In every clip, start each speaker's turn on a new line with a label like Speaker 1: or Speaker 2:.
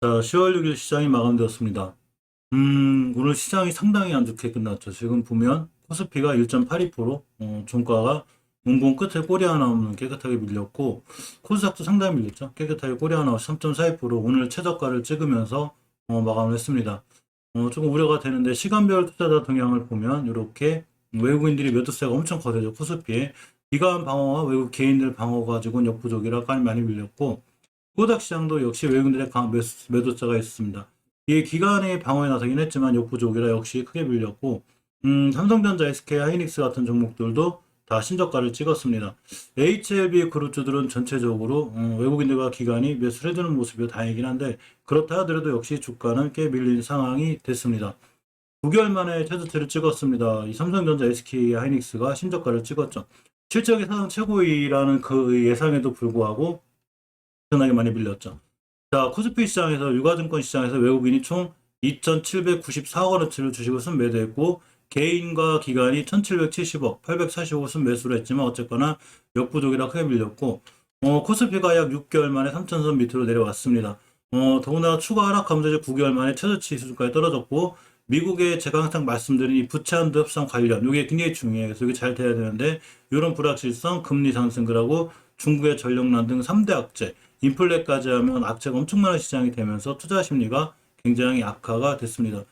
Speaker 1: 자, 10월 6일 시장이 마감되었습니다. 오늘 시장이 상당히 안 좋게 끝났죠. 지금 보면 코스피가 1.82%, 종가가 문봉 끝에 꼬리 하나 없는 깨끗하게 밀렸고, 코스닥도 상당히 밀렸죠. 깨끗하게 꼬리 하나 없이 3.42% 오늘 최저가를 찍으면서 마감을 했습니다. 조금 우려가 되는데 시간별 투자자 동향을 보면 이렇게 외국인들이 매도세가 엄청 거세죠. 코스피에 기관 방어와 외국 개인들 방어 가지고는 역부족이라 많이 밀렸고, 코닥 시장도 역시 외국인들의 매도자가 있습니다. 이게 기관의 방어에 나서긴 했지만 역부족이라 역시 크게 밀렸고, 삼성전자, SK, 하이닉스 같은 종목들도 다 신저가를 찍었습니다. HLB 그룹주들은 전체적으로 외국인들과 기관이 매수를 해주는 모습이 다행이긴 한데, 그렇다 하더라도 역시 주가는 꽤 밀린 상황이 됐습니다. 9개월 만에 최저치를 찍었습니다. 이 삼성전자, SK, 하이닉스가 신저가를 찍었죠. 실적이 사상 최고위라는 그 예상에도 불구하고 엄청나게 많이 밀렸죠. 자, 코스피 시장에서 유가증권 시장에서 외국인이 총 2,794억 원어치를 주식을 순매도했고 개인과 기관이 1,770억, 845억 순매수를 했지만 어쨌거나 역부족이라 크게 밀렸고 코스피가 약 6개월 만에 3,000선 밑으로 내려왔습니다. 더구나 추가 하락하면서 이제 9개월 만에 최저치 수준까지 떨어졌고 미국의 제가 항상 말씀드린 이 부채한도 협상 관련 이게 굉장히 중요해요. 그래서 이게 잘 돼야 되는데 이런 불확실성, 금리 상승그하고 중국의 전력난 등 3대 악재 인플레까지 하면 악재가 엄청나는 시장이 되면서 투자 심리가 굉장히 악화가 됐습니다.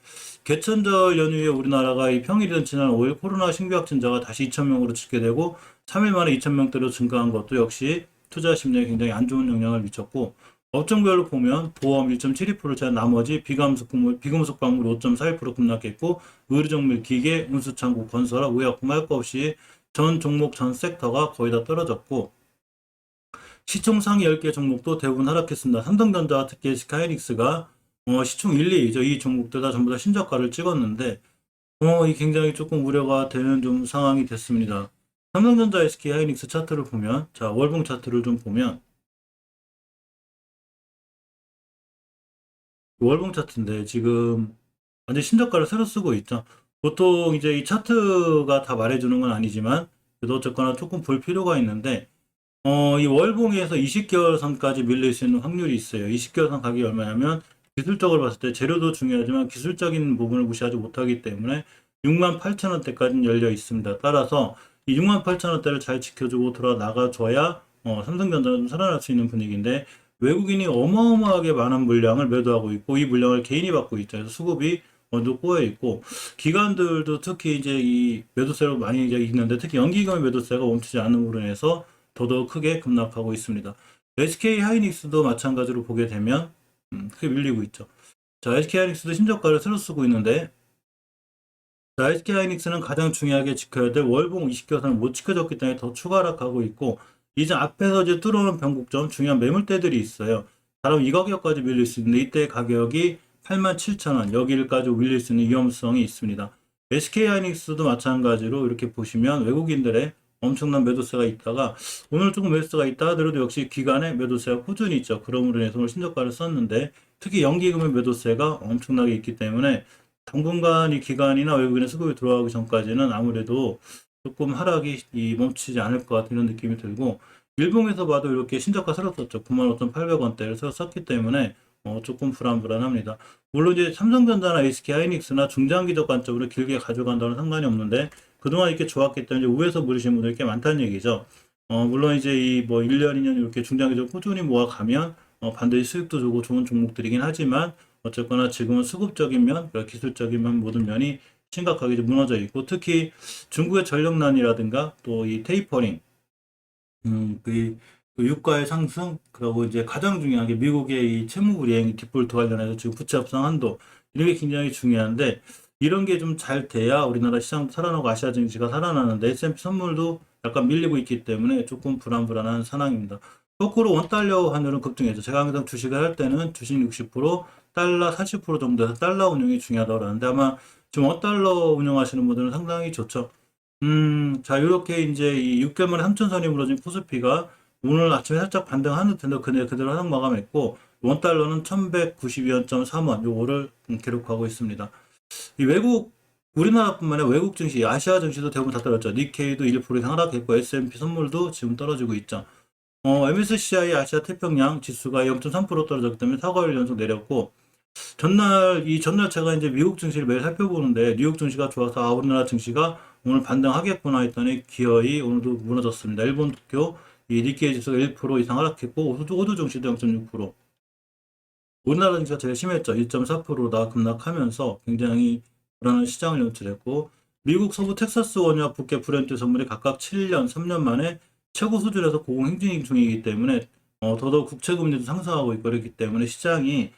Speaker 1: 개천절 연휴에 우리나라가 이 평일이던 지난 5일 코로나 신규 확진자가 다시 2,000명으로 집계되고 3일 만에 2,000명대로 증가한 것도 역시 투자 심리에 굉장히 안 좋은 영향을 미쳤고 업종별로 보면 보험 1.72%를 제한 나머지 비금속 광물 5.41% 급락했고 의료정밀, 기계, 운수창고, 건설업, 의약품 할 것 없이 전 종목 전 섹터가 거의 다 떨어졌고 시총 상위 10개 종목도 대부분 하락했습니다. 삼성전자 특히 SK하이닉스가 시총 1, 2죠. 이 종목들 다 전부 다 신저가를 찍었는데 이 굉장히 조금 우려가 되는 좀 상황이 됐습니다. 삼성전자 SK하이닉스 차트를 보면 자 월봉 차트를 좀 보면 월봉 차트인데 지금 완전 신저가를 새로 쓰고 있죠. 보통 이제 이 차트가 다 말해주는 건 아니지만 그래도 어쨌거나 조금 볼 필요가 있는데 이 월봉에서 20개월 선까지 밀릴 수 있는 확률이 있어요. 20개월 선 가격이 얼마냐면 기술적으로 봤을 때 재료도 중요하지만 기술적인 부분을 무시하지 못하기 때문에 68,000원대까지는 열려 있습니다. 따라서 이 68,000원대를 잘 지켜주고 돌아 나가줘야 삼성전자는 좀 살아날 수 있는 분위기인데 외국인이 어마어마하게 많은 물량을 매도하고 있고 이 물량을 개인이 받고 있죠. 그래서 수급이 먼저 꼬여 있고 기관들도 특히 이제 이 매도세로 많이 이제 있는데 특히 연기금의 매도세가 멈추지 않는 부분으로 인해서 더더욱 크게 급락하고 있습니다. SK 하이닉스도 마찬가지로 보게 되면 크게 밀리고 있죠. 자, SK 하이닉스도 신저가를 새로 쓰고 있는데 자, SK 하이닉스는 가장 중요하게 지켜야 될 월봉 20개선을 못 지켜줬기 때문에 더 추가 하락하고 있고 이제 앞에서 이제 뚫어오는 변곡점 중요한 매물대들이 있어요. 다음 이 가격까지 밀릴 수 있는데 이때 가격이 87,000원 여기까지 밀릴 수 있는 위험성이 있습니다. SK 하이닉스도 마찬가지로 이렇게 보시면 외국인들의 엄청난 매도세가 있다가 오늘 조금 매도세가 있다 하더라도 역시 기간에 매도세가 꾸준히 있죠. 그러므로 인해서 오늘 신저가를 썼는데 특히 연기금의 매도세가 엄청나게 있기 때문에 당분간 이 기간이나 외국인의 수급이 들어가기 전까지는 아무래도 조금 하락이 멈추지 않을 것 같은 이런 느낌이 들고 일봉에서 봐도 이렇게 신저가 새로 썼죠. 95,800원대를 새로 썼기 때문에 조금 불안합니다. 물론 이제 삼성전자나 SK 하이닉스나 중장기적 관점으로 길게 가져간다는 상관이 없는데 그동안 이렇게 좋았기 때문에 우에서 물으신 분들이 꽤 많다는 얘기죠. 물론 이제 이 뭐 1년, 2년 이렇게 중장기적으로 꾸준히 모아가면 반드시 수익도 주고 좋은 종목들이긴 하지만 어쨌거나 지금은 수급적인 면, 그러니까 기술적인 면 모든 면이 심각하게 무너져 있고 특히 중국의 전력난이라든가 또 이 테이퍼링, 그 유가의 상승, 그리고 이제 가장 중요한 게 미국의 이 채무불이행 디폴트 관련해서 지금 부채 합상 한도 이런 게 굉장히 중요한데 이런 게 좀 잘 돼야 우리나라 시장도 살아나고 아시아 증시가 살아나는데 S&P 선물도 약간 밀리고 있기 때문에 조금 불안한 상황입니다. 거꾸로 원달러 환율은 급등했죠. 제가 항상 주식을 할 때는 주식 60%, 달러 40% 정도에서 달러 운용이 중요하다고 그러는데 아마 지금 원달러 운영하시는 분들은 상당히 좋죠. 자, 이렇게 이제 이 6개월 만에 3천선이 무너진 코스피가 오늘 아침에 살짝 반등하는 듯한데 그대로 하락 마감했고, 원달러는 1192.3원 요거를 기록하고 있습니다. 이 우리나라뿐만 아니라 외국 증시, 아시아 증시도 대부분 다 떨어졌죠. 니케이도 1% 이상 하락했고, S&P 선물도 지금 떨어지고 있죠. MSCI 아시아 태평양 지수가 0.3% 떨어졌기 때문에 4개월 연속 내렸고, 전날 제가 이제 미국 증시를 매일 살펴보는데, 뉴욕 증시가 좋아서, 우리나라 증시가 오늘 반등하겠구나 했더니, 기어이 오늘도 무너졌습니다. 일본 도쿄, 이 니케이 지수가 1% 이상 하락했고, 호주 증시도 0.6%. 우리나라 증시가 제일 심했죠. 1.4%다 급락하면서 굉장히 불안한 시장을 연출했고, 미국 서부 텍사스 원유와 북계 브렌트 선물이 각각 7년, 3년 만에 최고 수준에서 고공행진 중이기 때문에 더더욱 국채 금리도 상승하고 있고 그렇기 때문에 시장이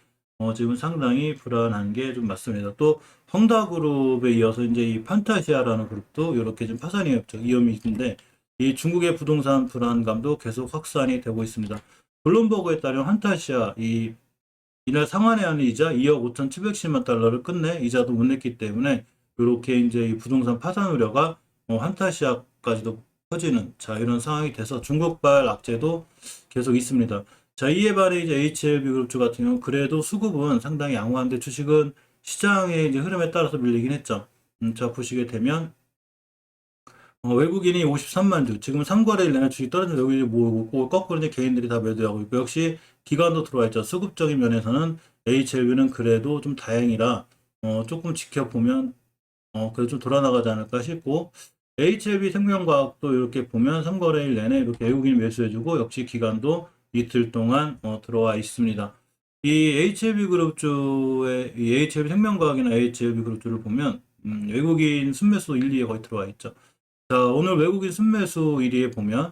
Speaker 1: 지금 상당히 불안한 게 좀 맞습니다. 또 헝다그룹에 이어서 이제 이 판타시아라는 그룹도 이렇게 좀 파산이 위험이 있는데 이 중국의 부동산 불안감도 계속 확산이 되고 있습니다. 블룸버그에 따르면 판타시아 이날 상환해야 하는 이자 2억 5,710만 달러를 끝내 이자도 못 냈기 때문에 이렇게 이제 이 부동산 파산 우려가 판타시아까지도 퍼지는 이런 상황이 돼서 중국발 악재도 계속 있습니다. 이에 반해 이제 HLB 그룹주 같은 경우는 그래도 수급은 상당히 양호한데 주식은 시장의 이제 흐름에 따라서 밀리긴 했죠. 보시게 되면 외국인이 53만 주, 지금 3거래일 내내 주식 떨어진 외국인이 모으고 거꾸로 이제 개인들이 다 매도하고 있고 역시 기관도 들어와 있죠. 수급적인 면에서는 HLB는 그래도 좀 다행이라 조금 지켜보면 그래도 좀 돌아나가지 않을까 싶고 HLB 생명과학도 이렇게 보면 3거래일 내내 이렇게 외국인이 매수해주고 역시 기관도 이틀 동안 들어와 있습니다. 이 HLB 그룹주의 이 HLB 생명과학이나 HLB 그룹주를 보면 외국인 순매수 1, 2에 거의 들어와 있죠. 오늘 외국인 순매수 1위에 보면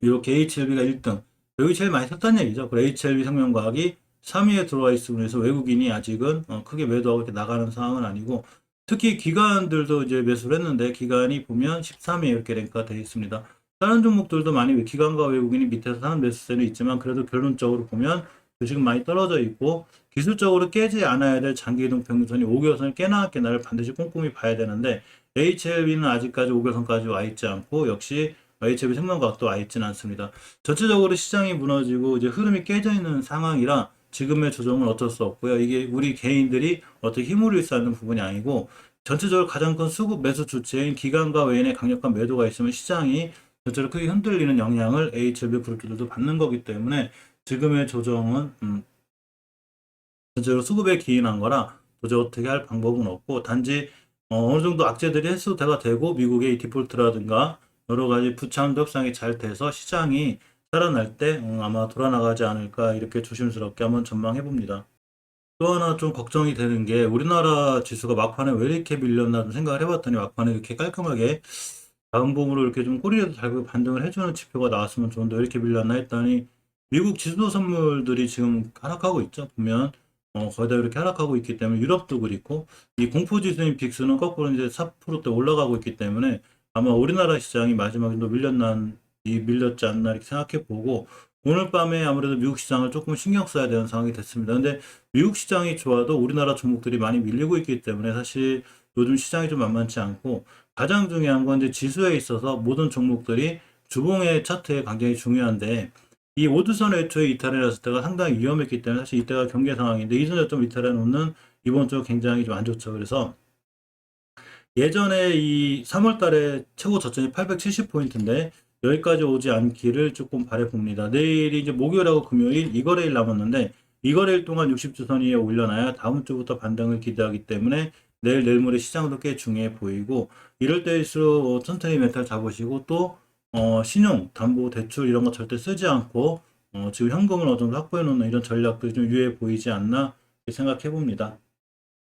Speaker 1: 이렇게 HLB가 1등, 외국이 제일 많이 샀다는 얘기죠. 그리고 HLB 생명과학이 3위에 들어와 있으면서 외국인이 아직은 크게 매도하고 이렇게 나가는 상황은 아니고 특히 기관들도 이제 매수를 했는데 기관이 보면 13위에 이렇게 랭크가 되어 있습니다. 다른 종목들도 많이 기관과 외국인이 밑에서 사는 매수세는 있지만 그래도 결론적으로 보면 주식은 많이 떨어져 있고 기술적으로 깨지 않아야 될 장기이동 평균선이 5개월선을 깨나 안 깨나를 반드시 꼼꼼히 봐야 되는데 HLB는 아직까지 5개월선까지 와 있지 않고 역시 HLB 생명과학도 와 있지는 않습니다. 전체적으로 시장이 무너지고 이제 흐름이 깨져 있는 상황이라 지금의 조정은 어쩔 수 없고요. 이게 우리 개인들이 어떻게 힘을 일수하는 부분이 아니고 전체적으로 가장 큰 수급 매수 주체인 기관과 외인의 강력한 매도가 있으면 시장이 전체로 크게 흔들리는 영향을 HLB 그룹들도 받는 거기 때문에 지금의 조정은 전체로 수급에 기인한 거라 도저히 어떻게 할 방법은 없고 단지 어느 정도 악재들이 해소가 되고 미국의 디폴트라든가 여러 가지 부채함도 협상이 잘 돼서 시장이 살아날 때 아마 돌아나가지 않을까 이렇게 조심스럽게 한번 전망해 봅니다. 또 하나 좀 걱정이 되는 게 우리나라 지수가 막판에 왜 이렇게 밀렸나 좀 생각을 해봤더니 막판에 이렇게 깔끔하게 다음 봉으로 이렇게 좀 꼬리에도 잘 반등을 해주는 지표가 나왔으면 좋은데 왜 이렇게 밀렸나 했더니 미국 지수 선물들이 지금 하락하고 있죠. 보면 거의 다 이렇게 하락하고 있기 때문에 유럽도 그렇고 이 공포지수인 빅스는 거꾸로 이제 4%대 올라가고 있기 때문에 아마 우리나라 시장이 마지막에 또 밀렸지 않나 이렇게 생각해 보고 오늘 밤에 아무래도 미국 시장을 조금 신경 써야 되는 상황이 됐습니다. 근데 미국 시장이 좋아도 우리나라 종목들이 많이 밀리고 있기 때문에 사실 요즘 시장이 좀 만만치 않고 가장 중요한 건 이제 지수에 있어서 모든 종목들이 주봉의 차트에 굉장히 중요한데 이 오드선을 애초에 이탈을 했을 때가 상당히 위험했기 때문에 사실 이때가 경계 상황인데 이전에 이탈해 놓는 이번 주 굉장히 좀 안 좋죠. 그래서 예전에 이 3월 달에 최고 저점이 870포인트인데 여기까지 오지 않기를 조금 바라봅니다. 내일이 이제 목요일하고 금요일 2거래일 남았는데 2거래일 동안 60주선 위에 올려놔야 다음 주부터 반등을 기대하기 때문에 내일 모레 시장도 꽤 중요해 보이고 이럴 때일수록 천천히 멘탈 잡으시고 또 신용, 담보, 대출 이런 거 절대 쓰지 않고 지금 현금을 어느 정도 확보해 놓는 이런 전략도 좀 유효해 보이지 않나 생각해 봅니다.